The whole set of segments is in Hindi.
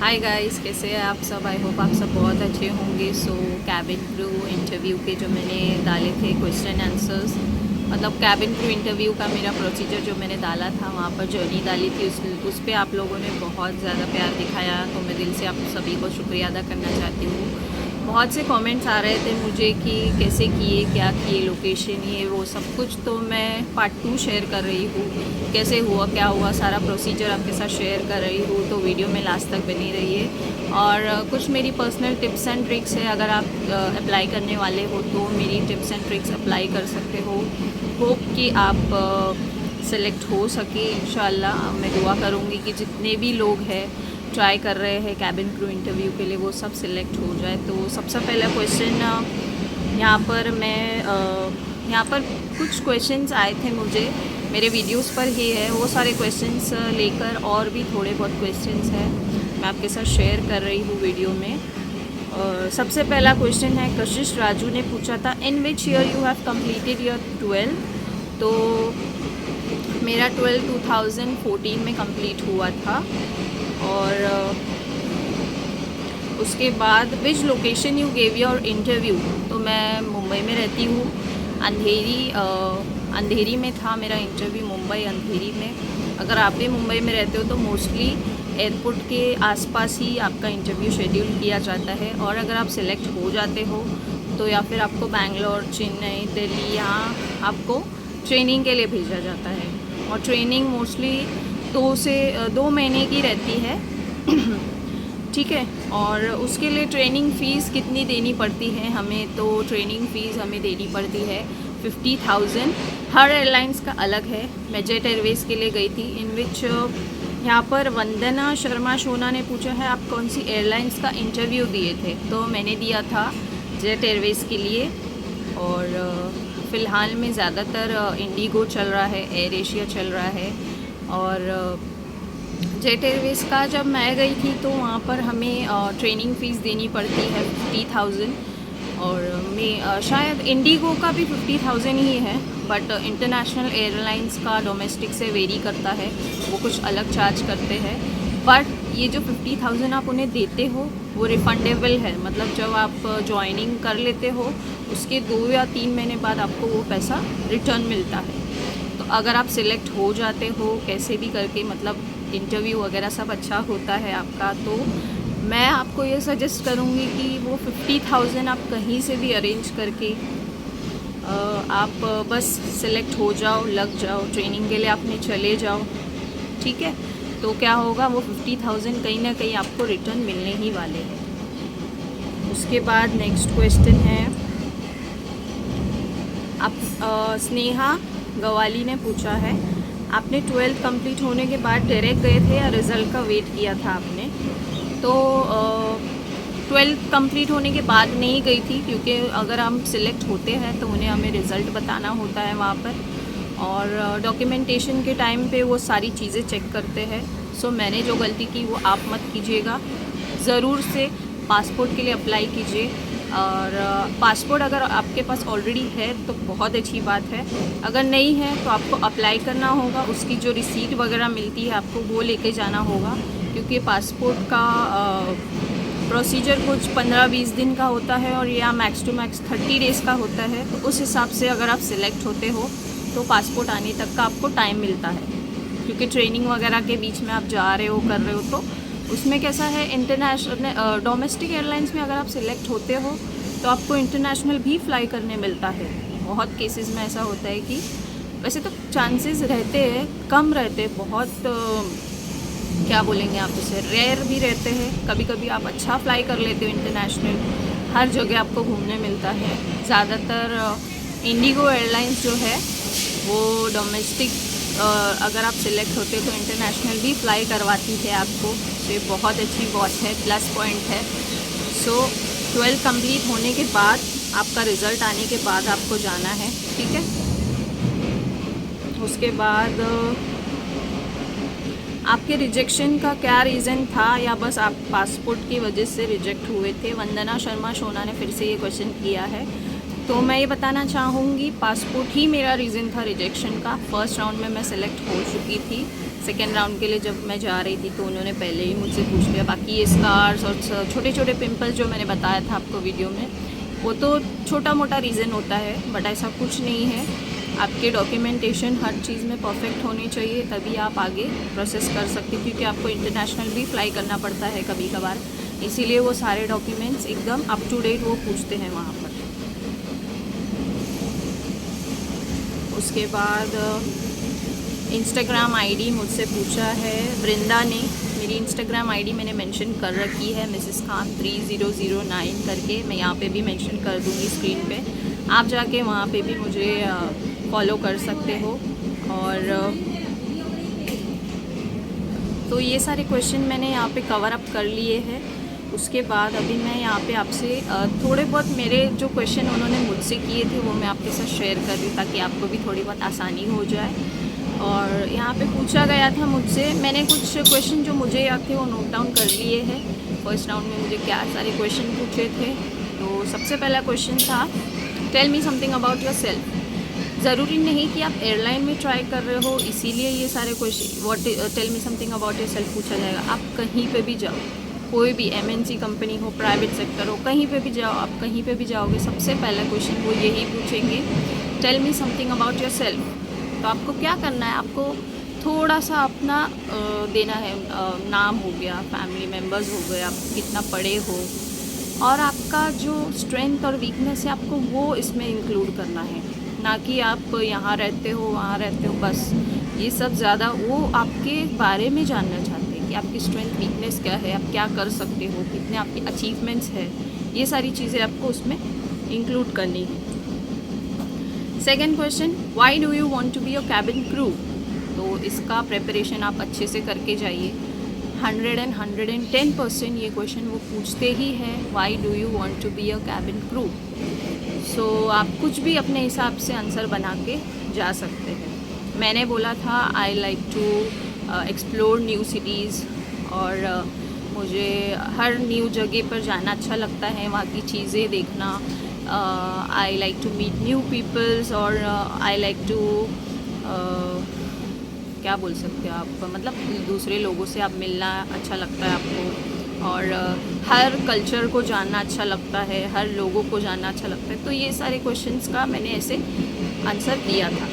हाय गाइस, कैसे हैं आप सब। आई होप आप सब बहुत अच्छे होंगे। सो कैबिन क्रू इंटरव्यू के जो मैंने डाले थे क्वेश्चन आंसर्स, मतलब कैबिन क्रू इंटरव्यू का मेरा प्रोसीजर जो मैंने डाला था, वहाँ पर जर्नी डाली थी, उस पर आप लोगों ने बहुत ज़्यादा प्यार दिखाया, तो मैं दिल से आप सभी को शुक्रिया अदा करना चाहती हूँ। बहुत से कमेंट्स आ रहे थे मुझे कि कैसे किए, क्या किए, लोकेशन ये वो सब कुछ, तो मैं पार्ट 2 शेयर कर रही हूँ। कैसे हुआ, क्या हुआ, सारा प्रोसीजर आपके साथ शेयर कर रही हूँ, तो वीडियो में लास्ट तक बनी रहिए। और कुछ मेरी पर्सनल टिप्स एंड ट्रिक्स है, अगर आप अप्लाई करने वाले हो तो मेरी टिप्स एंड ट्रिक्स अप्लाई कर सकते हो। होप कि आप सेलेक्ट हो सके इंशाल्लाह। मैं दुआ करूँगी कि जितने भी लोग हैं ट्राई कर रहे हैं कैबिन क्रू इंटरव्यू के लिए, वो सब सिलेक्ट हो जाए। तो सबसे पहला क्वेश्चन यहाँ पर यहाँ पर कुछ क्वेश्चन्स आए थे मुझे, मेरे वीडियोस पर ही है, वो सारे क्वेश्चंस लेकर और भी थोड़े बहुत क्वेश्चंस हैं मैं आपके साथ शेयर कर रही हूँ वीडियो में। सबसे पहला क्वेश्चन है, कशिश राजू ने पूछा था, in which year you have completed your 12। तो मेरा 12 2014 में कंप्लीट हुआ था। और उसके बाद विच location you gave your interview, तो मैं मुंबई में रहती हूँ। अंधेरी में था मेरा इंटरव्यू, मुंबई अंधेरी में। अगर आप भी मुंबई में रहते हो तो मोस्टली एयरपोर्ट के आसपास ही आपका इंटरव्यू शेड्यूल किया जाता है। और अगर आप सिलेक्ट हो जाते हो तो या फिर आपको बैंगलोर, चेन्नई, दिल्ली, यहाँ आपको ट्रेनिंग के लिए भेजा जाता है। और ट्रेनिंग मोस्टली 2 महीने की रहती है ठीक है। और उसके लिए ट्रेनिंग फ़ीस कितनी देनी पड़ती है हमें, तो ट्रेनिंग फ़ीस हमें देनी पड़ती है 50,000। हर एयरलाइंस का अलग है। मैं जेट एयरवेज़ के लिए गई थी, इन विच यहाँ पर वंदना शर्मा शोना ने पूछा है, आप कौन सी एयरलाइंस का इंटरव्यू दिए थे, तो मैंने दिया था जेट एयरवेज़ के लिए। और फ़िलहाल में ज़्यादातर इंडिगो चल रहा है, एयर एशिया चल रहा है। और जेट एयरवेज़ का जब मैं गई थी तो वहाँ पर हमें ट्रेनिंग फ़ीस देनी पड़ती है 50,000। और मैं शायद इंडिगो का भी 50,000 ही है, बट इंटरनेशनल एयरलाइंस का डोमेस्टिक से वेरी करता है, वो कुछ अलग चार्ज करते हैं। बट ये जो 50,000 आप उन्हें देते हो वो रिफ़ंडेबल है, मतलब जब आप ज्वाइनिंग कर लेते हो उसके 2 या 3 महीने बाद आपको वो पैसा रिटर्न मिलता है। तो अगर आप सिलेक्ट हो जाते हो कैसे भी करके, मतलब इंटरव्यू वगैरह सब अच्छा होता है आपका, तो मैं आपको ये सजेस्ट करूँगी कि वो 50,000 आप कहीं से भी अरेंज करके आप बस सिलेक्ट हो जाओ, लग जाओ, ट्रेनिंग के लिए आपने चले जाओ, ठीक है। तो क्या होगा, वो 50,000 कहीं ना कहीं आपको रिटर्न मिलने ही वाले हैं। उसके बाद नेक्स्ट क्वेश्चन है, आप स्नेहा गवाली ने पूछा है, आपने 12th कंप्लीट होने के बाद डायरेक्ट गए थे या रिज़ल्ट का वेट किया था आपने। तो 12th कंप्लीट होने के बाद नहीं गई थी, क्योंकि अगर हम सिलेक्ट होते हैं तो उन्हें हमें रिज़ल्ट बताना होता है वहाँ पर, और डॉक्यूमेंटेशन के टाइम पे वो सारी चीज़ें चेक करते हैं। सो मैंने जो गलती की वो आप मत कीजिएगा। ज़रूर से पासपोर्ट के लिए अप्लाई कीजिए। और पासपोर्ट अगर आपके पास ऑलरेडी है तो बहुत अच्छी बात है, अगर नहीं है तो आपको अप्लाई करना होगा। उसकी जो रिसीट वगैरह मिलती है आपको वो लेके जाना होगा, क्योंकि पासपोर्ट का प्रोसीजर कुछ 15-20 दिन का होता है, और या मैक्स टू मैक्स 30 डेज़ का होता है। तो उस हिसाब से अगर आप सिलेक्ट होते हो तो पासपोर्ट आने तक का आपको टाइम मिलता है, क्योंकि ट्रेनिंग वगैरह के बीच में आप जा रहे हो, कर रहे हो। तो उसमें कैसा है, इंटरनेशनल डोमेस्टिक एयरलाइंस में अगर आप सिलेक्ट होते हो तो आपको इंटरनेशनल भी फ्लाई करने मिलता है। बहुत केसेस में ऐसा होता है कि, वैसे तो चांसेस रहते हैं, कम रहते हैं, बहुत क्या बोलेंगे आप इसे, रेयर भी रहते हैं। कभी कभी आप अच्छा फ्लाई कर लेते हो इंटरनेशनल, हर जगह आपको घूमने मिलता है। ज़्यादातर इंडिगो एयरलाइंस जो है वो डोमेस्टिक अगर आप सिलेक्ट होते हो तो इंटरनेशनल भी फ्लाई करवाती है आपको। तो ये बहुत अच्छी बात है, प्लस पॉइंट है। सो 12 कंप्लीट होने के बाद, आपका रिज़ल्ट आने के बाद आपको जाना है, ठीक है। उसके बाद आपके रिजेक्शन का क्या रीज़न था, या बस आप पासपोर्ट की वजह से रिजेक्ट हुए थे। वंदना शर्मा शोना ने फिर से ये क्वेश्चन किया है, तो मैं ये बताना चाहूँगी पासपोर्ट ही मेरा रीज़न था रिजेक्शन का। फर्स्ट राउंड में मैं सिलेक्ट हो चुकी थी, सेकेंड राउंड के लिए जब मैं जा रही थी तो उन्होंने पहले ही मुझसे पूछ लिया। बाकी ये स्कार्स और छोटे छोटे पिंपल्स जो मैंने बताया था आपको वीडियो में, वो तो छोटा मोटा रीज़न होता है, बट ऐसा कुछ नहीं है। आपके डॉक्यूमेंटेशन हर चीज़ में परफेक्ट होनी चाहिए, तभी आप आगे प्रोसेस कर सकते हैं, क्योंकि आपको इंटरनेशनल भी फ्लाई करना पड़ता है कभी कभार, इसीलिए वो सारे डॉक्यूमेंट्स एकदम अप टू डेट वो पूछते हैं वहाँ पर। उसके बाद इंस्टाग्राम आईडी मुझसे पूछा है वृंदा ने। मेरी इंस्टाग्राम आईडी मैंने मेंशन कर रखी है, मिसेस खान 3009 करके। मैं यहाँ पे भी मेंशन कर दूँगी स्क्रीन पे, आप जाके वहाँ पे भी मुझे फॉलो कर सकते हो। और तो ये सारे क्वेश्चन मैंने यहाँ पे कवर अप कर लिए हैं। उसके बाद अभी मैं यहाँ पे आपसे थोड़े बहुत मेरे जो क्वेश्चन उन्होंने मुझसे किए थे वो मैं आपके साथ शेयर कर रही हूँ, ताकि आपको भी थोड़ी बहुत आसानी हो जाए। और यहाँ पे पूछा गया था मुझसे, मैंने कुछ क्वेश्चन जो मुझे याद थे वो नोट डाउन कर लिए हैं। फर्स्ट राउंड में मुझे क्या सारे क्वेश्चन पूछे थे। तो सबसे पहला क्वेश्चन था, tell me something about yourself. ज़रूरी नहीं कि आप एयरलाइन में ट्राई कर रहे हो इसीलिए ये सारे question tell me something about yourself पूछा जाएगा। आप कहीं पे भी जाओ, कोई भी MNC कंपनी हो, प्राइवेट सेक्टर हो, कहीं पे भी जाओ, आप कहीं पे भी जाओगे, सबसे पहला क्वेश्चन वो यही पूछेंगे, tell me something about yourself. तो आपको क्या करना है, आपको थोड़ा सा अपना देना है, नाम हो गया, फैमिली मेम्बर्स हो गए, आप कितना पढ़े हो, और आपका जो स्ट्रेंथ और वीकनेस है आपको वो इसमें इंक्लूड करना है, ना कि आप यहाँ रहते हो वहाँ रहते हो। बस ये सब ज़्यादा वो आपके बारे में जानना चाहते हैं कि आपकी स्ट्रेंथ वीकनेस क्या है, आप क्या कर सकते हो, कितने आपके अचीवमेंट्स हैं, ये सारी चीज़ें आपको उसमें इंक्लूड करनी है। Second question, why do you want to be your cabin crew. तो इसका प्रिपरेशन आप अच्छे से करके जाइए। 110% ये क्वेश्चन वो पूछते ही हैं, why do you want to be your cabin crew. So आप कुछ भी अपने हिसाब से आंसर बना के जा सकते हैं। मैंने बोला था I like to explore new cities, और मुझे हर न्यू जगह पर जाना अच्छा लगता है, वहाँ की चीज़ें देखना। I like to meet new peoples, और आई लाइक टू क्या बोल सकते हो आप, मतलब दूसरे लोगों से आप मिलना अच्छा लगता है आपको, और हर कल्चर को जानना अच्छा लगता है, हर लोगों को जानना अच्छा लगता है। तो ये सारे क्वेश्चंस का मैंने ऐसे आंसर दिया था।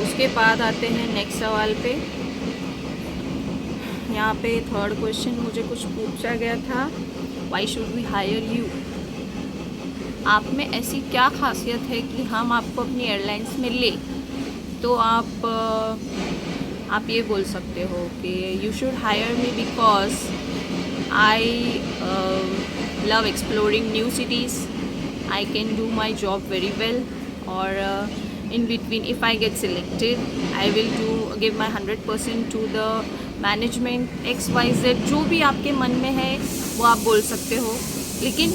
उसके बाद आते हैं नेक्स्ट सवाल पे। यहाँ पे थर्ड क्वेश्चन मुझे कुछ पूछा गया था, why should we hire you. आप में ऐसी क्या खासियत है कि हम आपको अपनी एयरलाइंस में ले। तो आप ये बोल सकते हो कि you should hire me because I love exploring new cities, I can do my job very well, और in between if I get selected I will give my 100% to the management XYZ। जो भी आपके मन में है वो आप बोल सकते हो, लेकिन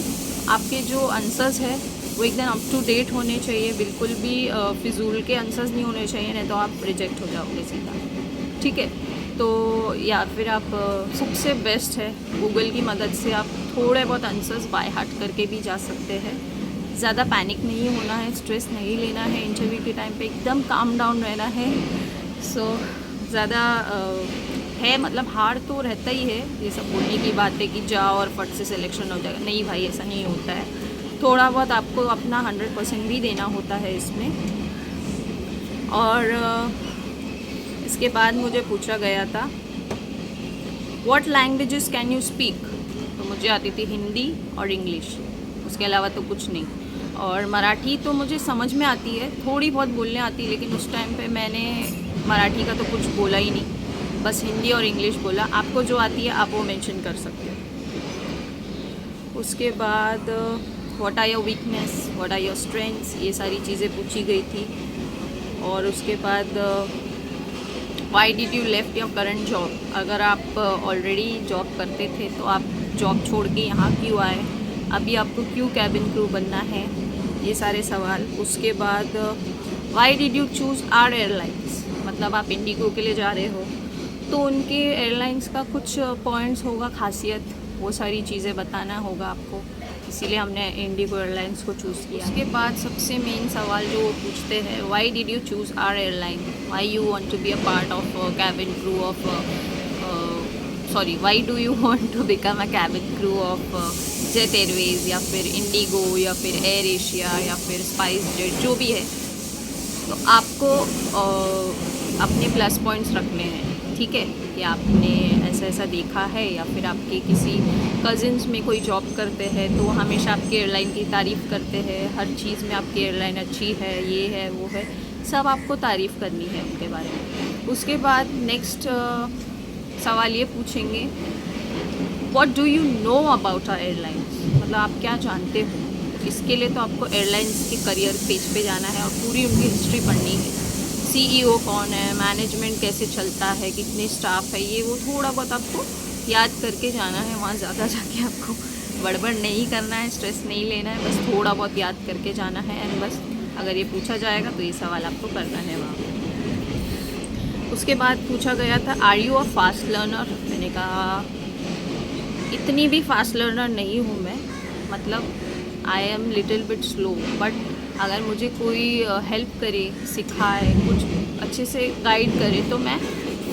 आपके जो आंसर्स है वो एकदम अप टू डेट होने चाहिए, बिल्कुल भी फिजूल के आंसर्स नहीं होने चाहिए, नहीं तो आप रिजेक्ट हो जाओगे सीधा, ठीक है। तो या फिर आप सबसे बेस्ट है गूगल की मदद से आप थोड़े बहुत आंसर्स बाय हार्ट करके भी जा सकते हैं। ज़्यादा पैनिक नहीं होना है, स्ट्रेस नहीं लेना है, इंटरव्यू के टाइम पे एकदम काम डाउन रहना है। सो ज़्यादा है, मतलब हार्ड तो रहता ही है ये सब बोलने की बात है कि जाओ और फट से सिलेक्शन हो जाएगा, नहीं भाई ऐसा नहीं होता है। थोड़ा बहुत आपको अपना 100% भी देना होता है इसमें। और इसके बाद मुझे पूछा गया था what languages can you speak. तो मुझे आती थी हिंदी और इंग्लिश, उसके अलावा तो कुछ नहीं। और मराठी तो मुझे समझ में आती है, थोड़ी बहुत बोलने आती है, लेकिन उस टाइम पे मैंने मराठी का तो कुछ बोला ही नहीं, बस हिंदी और इंग्लिश बोला। आपको जो आती है आप वो मेंशन कर सकते हो। उसके बाद what are your weakness, what are your strengths, ये सारी चीज़ें पूछी गई थी। और उसके बाद why did you left your current job. अगर आप ऑलरेडी जॉब करते थे तो आप जॉब छोड़ के यहाँ क्यों आए, अभी आपको क्यों कैबिन क्रू बनना है, ये सारे सवाल। उसके बाद why did you choose our airlines, मतलब आप इंडिगो के लिए जा रहे हो तो उनके एयरलाइंस का कुछ पॉइंट्स होगा, खासियत, वो सारी चीज़ें बताना होगा आपको। इसीलिए हमने इंडिगो एयरलाइंस को चूज़ किया। उसके बाद सबसे मेन सवाल जो वो पूछते हैं, why did you choose our airline, why you want to be a part of cabin crew of why do you want to become a cabin crew of Jet Airways या फिर इंडिगो या फिर एयर एशिया या फिर स्पाइस जेट, जो भी है। तो आपको अपने प्लस पॉइंट्स रखने हैं, ठीक है, कि आपने ऐसा ऐसा देखा है या फिर आपके किसी कज़िन्स में कोई जॉब करते हैं तो वो हमेशा आपकी एयरलाइन की तारीफ़ करते हैं, हर चीज़ में आपकी एयरलाइन अच्छी है, ये है वो है, सब आपको तारीफ़ करनी है उनके बारे में। उसके बाद नेक्स्ट सवाल ये पूछेंगे, what do you know about our airlines, मतलब आप क्या जानते हो। इसके लिए तो आपको एयरलाइंस के करियर पेज पे जाना है और पूरी उनकी हिस्ट्री पढ़नी है। सीईओ कौन है, मैनेजमेंट कैसे चलता है, कितने स्टाफ है, ये वो थोड़ा बहुत आपको याद करके जाना है। वहाँ ज़्यादा जाके आपको बड़बड़ नहीं करना है, स्ट्रेस नहीं लेना है, बस थोड़ा बहुत याद करके जाना है। एंड बस अगर ये पूछा जाएगा तो ये सवाल आपको करना है वहाँ। उसके बाद पूछा गया था, are you a fast learner. मैंने कहा इतनी भी फास्ट लर्नर नहीं हूँ मैं, मतलब I am little bit slow, but अगर मुझे कोई हेल्प करे, सिखाए, कुछ अच्छे से गाइड करे तो मैं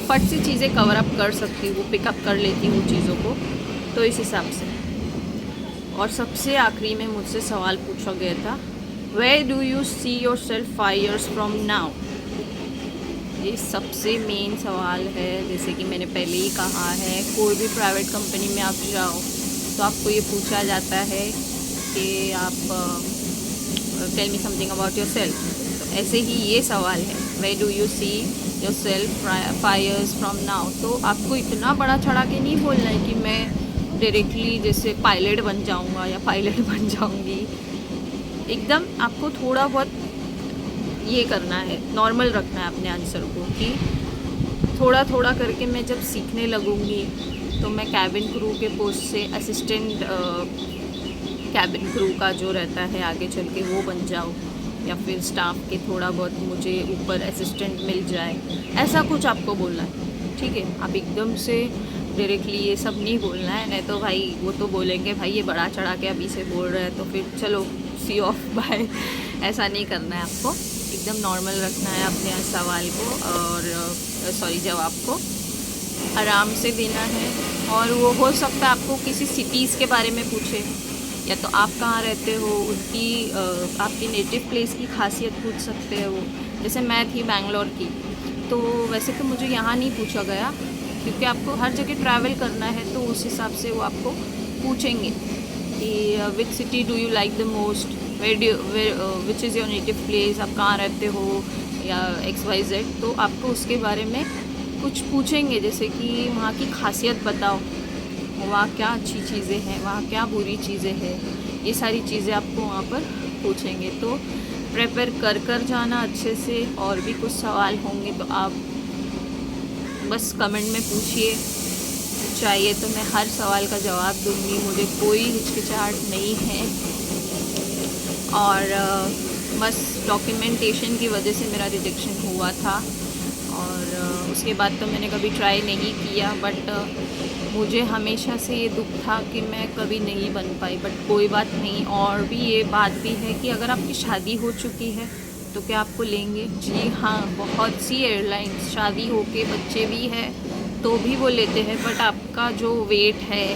फट से चीज़ें कवर अप कर सकती हूँ, पिकअप कर लेती हूँ चीज़ों को। तो इस हिसाब से। और सबसे आखिरी में मुझसे सवाल पूछा गया था, where do you see yourself 5 years from now. ये सबसे मेन सवाल है। जैसे कि मैंने पहले ही कहा है, कोई भी प्राइवेट कंपनी में आप जाओ तो आपको ये पूछा जाता है कि आप tell me something about yourself. तो ऐसे ही ये सवाल है, where do you see yourself 5 years from now. तो आपको इतना बड़ा चढ़ा के नहीं बोलना है कि मैं डायरेक्टली जैसे पायलट बन जाऊँगा या पायलट बन जाऊँगी। एकदम आपको थोड़ा बहुत ये करना है, नॉर्मल रखना है अपने आंसर को, कि थोड़ा थोड़ा करके मैं जब सीखने लगूँगी तो मैं कैबिन क्रू के पोस्ट से असिस्टेंट कैबिन क्रू का जो रहता है आगे चल के वो बन जाऊँ, या फिर स्टाफ के थोड़ा बहुत मुझे ऊपर असिस्टेंट मिल जाए, ऐसा कुछ आपको बोलना है। ठीक है, आप एकदम से डायरेक्टली ये सब नहीं बोलना है, नहीं तो भाई वो तो बोलेंगे भाई ये बड़ा चढ़ा के अभी से बोल रहे हैं तो फिर चलो सी ऑफ बाय। ऐसा नहीं करना है आपको, एकदम नॉर्मल रखना है अपने सवाल को और जवाब को आराम से देना है। और वो हो सकता है आपको किसी सिटीज़ के बारे में पूछे, या तो आप कहाँ रहते हो उनकी आपकी नेटिव प्लेस की खासियत पूछ सकते हैं वो। जैसे मैं थी बैंगलोर की, तो वैसे तो मुझे यहाँ नहीं पूछा गया क्योंकि आपको हर जगह ट्रैवल करना है, तो उस हिसाब से वो आपको पूछेंगे कि which city do you like the most, which is your native place, आप कहाँ रहते हो, या XYZ। तो आपको उसके बारे में कुछ पूछेंगे, जैसे कि वहाँ की खासियत बताओ, वहाँ क्या अच्छी चीज़ें हैं, वहाँ क्या बुरी चीज़ें हैं, ये सारी चीज़ें आपको वहाँ पर पूछेंगे। तो प्रिपेयर कर जाना अच्छे से। और भी कुछ सवाल होंगे तो आप बस कमेंट में पूछिए, चाहिए तो मैं हर सवाल का जवाब दूंगी, मुझे कोई हिचकिचाहट नहीं है। और बस डॉक्यूमेंटेशन की वजह से मेरा रिजेक्शन हुआ था, और उसके बाद तो मैंने कभी ट्राई नहीं किया। बट मुझे हमेशा से ये दुख था कि मैं कभी नहीं बन पाई, बट कोई बात नहीं। और भी ये बात भी है कि अगर आपकी शादी हो चुकी है तो क्या आपको लेंगे? जी हाँ, बहुत सी एयरलाइंस शादी होके बच्चे भी हैं तो भी वो लेते हैं, बट आपका जो वेट है,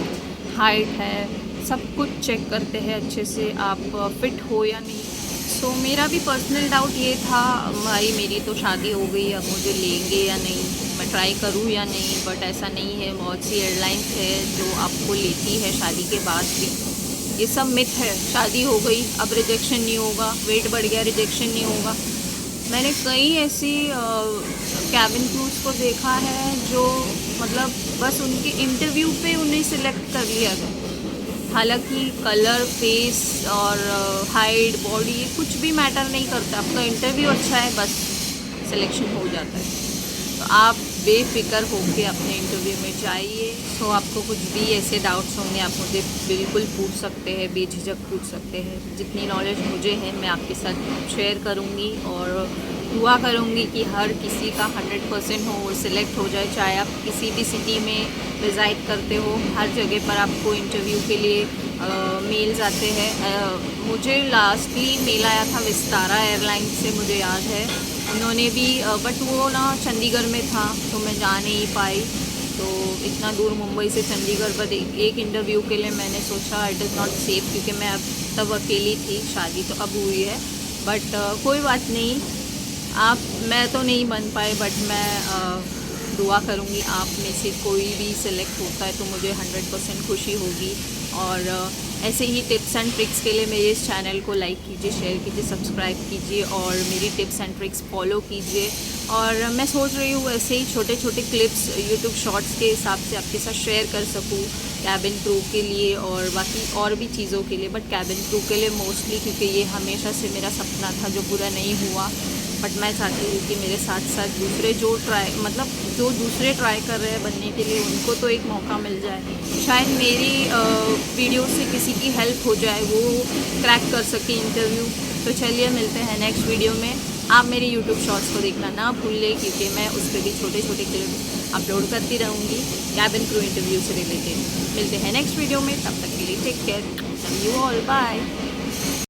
हाइट है, सब कुछ चेक करते हैं अच्छे से, आप फिट हो या नहीं। सो मेरा भी पर्सनल डाउट ये था, भाई मेरी तो शादी हो गई, अब मुझे लेंगे या नहीं, मैं ट्राई करूँ या नहीं। बट ऐसा नहीं है, बहुत सी एयरलाइंस है जो आपको लेती है शादी के बाद भी। ये सब मिथ है, शादी हो गई अब रिजेक्शन नहीं होगा, वेट बढ़ गया रिजेक्शन नहीं होगा। मैंने कई ऐसी कैबिन क्रूज को देखा है जो मतलब बस उनके इंटरव्यू पे उन्हें सिलेक्ट कर लिया गया। हालांकि कलर, फेस और हाइट, बॉडी, ये कुछ भी मैटर नहीं करता, आपका इंटरव्यू अच्छा है बस सिलेक्शन हो जाता है। तो आप बेफिक्र होकर अपने इंटरव्यू में जाइए। सो आपको कुछ भी ऐसे डाउट्स होंगे आप मुझे बिल्कुल पूछ सकते हैं, बेझिझक पूछ सकते हैं। जितनी नॉलेज मुझे है मैं आपके साथ शेयर करूँगी, और दुआ करूँगी कि हर किसी का 100% हो, वो सिलेक्ट हो जाए। चाहे आप किसी भी सिटी में रिज़ाइड करते हो, हर जगह पर आपको इंटरव्यू के लिए मेल्स आते हैं। मुझे लास्टली मेल आया था विस्तारा एयरलाइंस से, मुझे याद है। उन्होंने भी बट वो ना चंडीगढ़ में था तो मैं जा नहीं पाई। तो इतना दूर मुंबई से चंडीगढ़ पर एक इंटरव्यू के लिए मैंने सोचा इट इज़ नॉट सेफ़, क्योंकि मैं अब तब अकेली थी, शादी तो अब हुई है। बट कोई बात नहीं, मैं तो नहीं बन पाए, बट मैं दुआ करूँगी आप में से कोई भी सिलेक्ट होता है तो मुझे 100% खुशी होगी। और ऐसे ही टिप्स एंड ट्रिक्स के लिए मेरे इस चैनल को लाइक कीजिए, शेयर कीजिए, सब्सक्राइब कीजिए और मेरी टिप्स एंड ट्रिक्स फॉलो कीजिए। और मैं सोच रही हूँ ऐसे ही छोटे छोटे क्लिप्स यूट्यूब शॉर्ट्स के हिसाब से आपके साथ शेयर कर सकूँ, कैबिन क्रू के लिए और बाकी और भी चीज़ों के लिए। बट कैबिन क्रू के लिए मोस्टली, क्योंकि ये हमेशा से मेरा सपना था जो पूरा नहीं हुआ। बट मैं चाहती हूँ कि मेरे साथ साथ दूसरे जो दूसरे ट्राई कर रहे हैं बनने के लिए, उनको तो एक मौका मिल जाए। शायद मेरी वीडियो से किसी की हेल्प हो जाए, वो क्रैक कर सके इंटरव्यू। तो चलिए मिलते हैं नेक्स्ट वीडियो में। आप मेरे यूट्यूब शॉर्ट्स को देखना ना भूलें, क्योंकि मैं उस पर भी छोटे छोटे क्लिप्स अपलोड करती रहूँगी कैबिन क्रू इंटरव्यू से रिलेटेड। मिलते हैं नेक्स्ट वीडियो में, तब तक के लिए take care, love you all, bye.